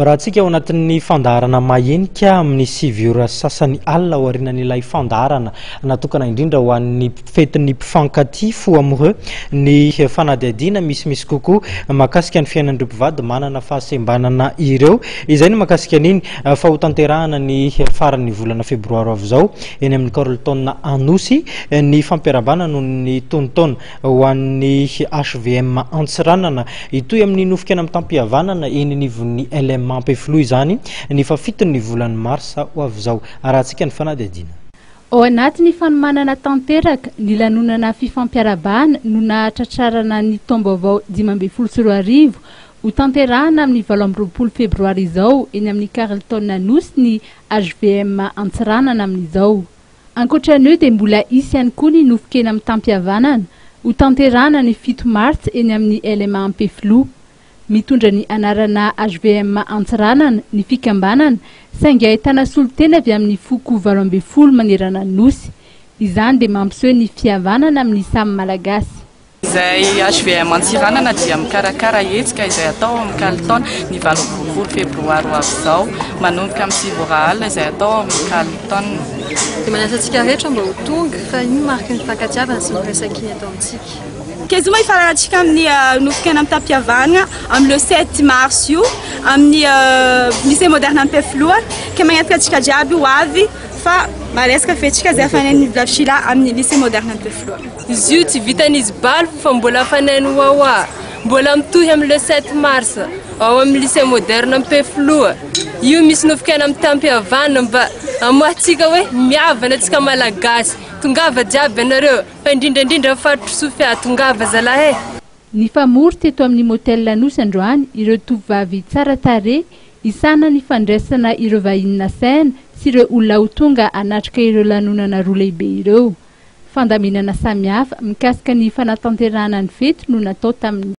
Raha tsika ao anatin'ny fandaharana mahenika amin'ny 7 ora sasany alina aorianan'ilay fandaharana natokana indrindra ho an'ny fetin'ny mpifankatia fo amoureux ny fanadihadiana misy kokoa mahakasika ny fiainan'ireo mpivady manana fahasembanana ireo izay ny mahakasika an'iny fa ho tanterahana ny faran'ny volana febroary avy izao eny amin'ny Carleton Anosy ny fampiarabana noho ny tontaona ho an'ny HVM Antsiranana itoy amin'ny nofika amin'ny tampihavanana eny anivon'ny LM Ampeflo izany ny fafitony volany marsa ho avy izao arahantsika ny fanadihadiana. Ao anatin'ny fanomanana tanteraka ny lanonana fifampiarabana no nahatratrarana ny taom-baovao 2024 ho tanterahana amin'ny 20 febroary izao eny amin'ny Carleton Anosy ny HVM Antsiranana amin'izao. Ankoatran'io dia mbola isy ihany koa ny nofika amin'ny tampihavanana ho tanterahana ny 7 mars eny amin'ny LM Ampeflo. Mitondra ny anarana HVM Antsiranana ny fikambanana saingy ahitana solotena avy amin'ny foko 20 manerana Anosy. Izany dia mampiseho ny fihavanana amin'ny samy malagasy. Izay HVM Antsiranana dia mikarakara hetsika izay atao amin'ny Carleton ny 20 febroary ho avy izao manomboka amin'ny 7 ora alina izay atao amin'ny Carleton. Dia manasa antsika rehetra mba ho tonga fa iny mariky ny fankatiavana sy ny resakiny atao amintsika. Kezoma ifarantsika amin'ny nofika amin'ny tampihavana amin'ny le 7 mars io amin'ny lycée moderne Ampeflo ke magnataka antsika jiaby ho avy fa maresaka fetsika zay afanen'ny Vlavishila amin'ny lycée moderne Ampeflo. Izy io tsy vitan'izy baly fa mbola afaneny wawa mbola mitohy amin'ny le 7 mars ao amin'ny lycée moderne Ampeflo. Io misy nofika amin'ny tampihavana mba amoatsika hoe miavana antsika malagasy. Tongava jiaby anareo fa indrindra faritry Sofia tongava zalahy. Ny famory teto amin'ny motel Anosy androany ireo tovovavy tsara tarehy isana ny fandraisana ireo vahiny saina sy ireo olona ho tonga anatrika ireo lanonana roa lehibe ireo. Fandaminana samihafa mikasika ny fanatanterahana ny fety no natao tamin'ny